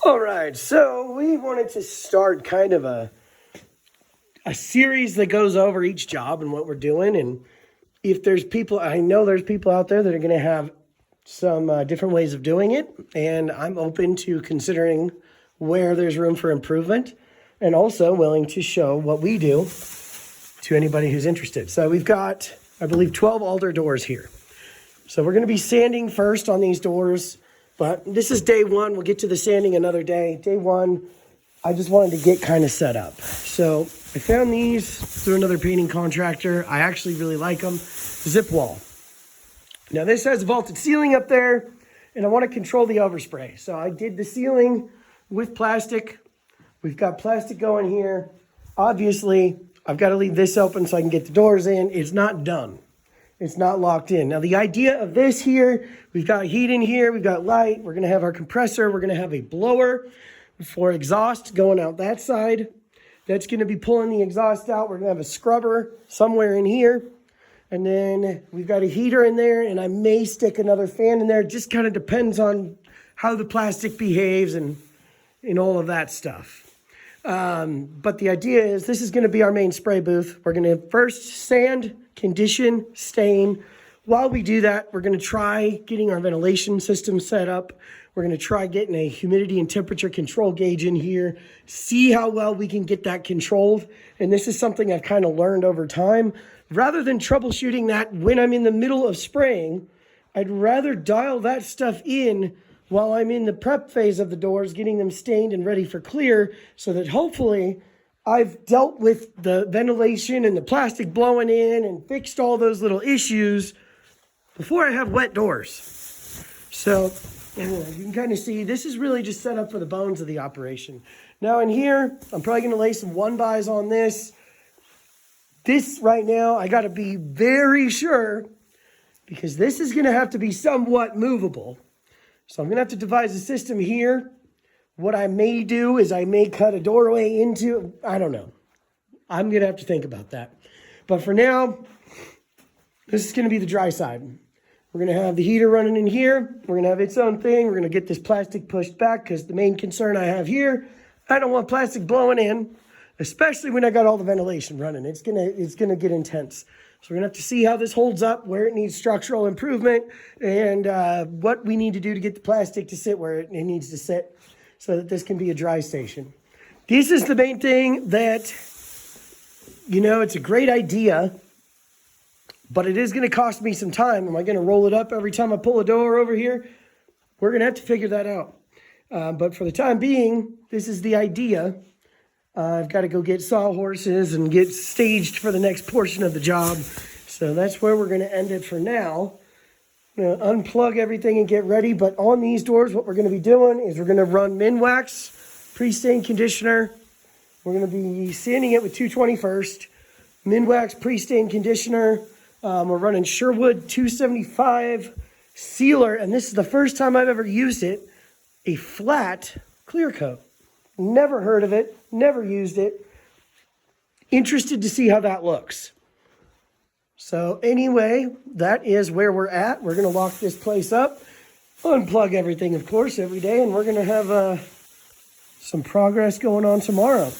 All right, so we wanted to start kind of a series that goes over each job and what we're doing. And if there's people, I know there's people out there that are going to have some different ways of doing it. And I'm open to considering where there's room for improvement and also willing to show what we do to anybody who's interested. So we've got, I believe, 12 alder doors here. So we're going to be sanding first on these doors. But this is day one. We'll get to the sanding another day. Day one, I just wanted to get kind of set up. So I found these through another painting contractor. I actually really like them. Zip wall. Now this has a vaulted ceiling up there, and I want to control the overspray. So I did the ceiling with plastic. We've got plastic going here. Obviously, I've got to leave this open so I can get the doors in. It's not done. It's not locked in. Now, the idea of this here, we've got heat in here, we've got light, we're going to have our compressor, we're going to have a blower for exhaust going out that side. That's going to be pulling the exhaust out. We're going to have a scrubber somewhere in here. And then we've got a heater in there, and I may stick another fan in there. It just kind of depends on how the plastic behaves and all of that stuff. But the idea is this is going to be our main spray booth. We're going to first sand, condition, stain. While we do that, we're going to try getting our ventilation system set up. We're going to try getting a humidity and temperature control gauge in here, see how well we can get that controlled. And this is something I've kind of learned over time. Rather than troubleshooting that when I'm in the middle of spraying, I'd rather dial that stuff in while I'm in the prep phase of the doors, getting them stained and ready for clear, so that hopefully I've dealt with the ventilation and the plastic blowing in and fixed all those little issues before I have wet doors. So you can kind of see this is really just set up for the bones of the operation. Now in here, I'm probably going to lay some 1-bys on this. This right now, I got to be very sure because this is going to have to be somewhat movable. So I'm going to have to devise a system here. What I may do is I may cut a doorway into, I don't know. I'm going to have to think about that. But for now, this is going to be the dry side. We're going to have the heater running in here. We're going to have its own thing. We're going to get this plastic pushed back because the main concern I have here, I don't want plastic blowing in, especially when I got all the ventilation running. It's going to get intense. So we're going to have to see how this holds up, where it needs structural improvement, and what we need to do to get the plastic to sit where it needs to sit, so that this can be a dry station. This is the main thing that, it's a great idea, but it is going to cost me some time. Am I going to roll it up every time I pull a door over here? We're going to have to figure that out. But for the time being, this is the idea. I've got to go get sawhorses and get staged for the next portion of the job. So that's where we're going to end it for now. I'm going to unplug everything and get ready. But on these doors, what we're going to be doing is we're going to run Minwax pre-stain conditioner. We're going to be sanding it with 220 first. Minwax pre-stain conditioner. We're running Sherwood 275 sealer. And this is the first time I've ever used it. A flat clear coat. Never heard of it. Never used it. Interested to see how that looks. So anyway, that is where we're at. We're going to lock this place up, unplug everything, of course, every day, and we're going to have some progress going on tomorrow.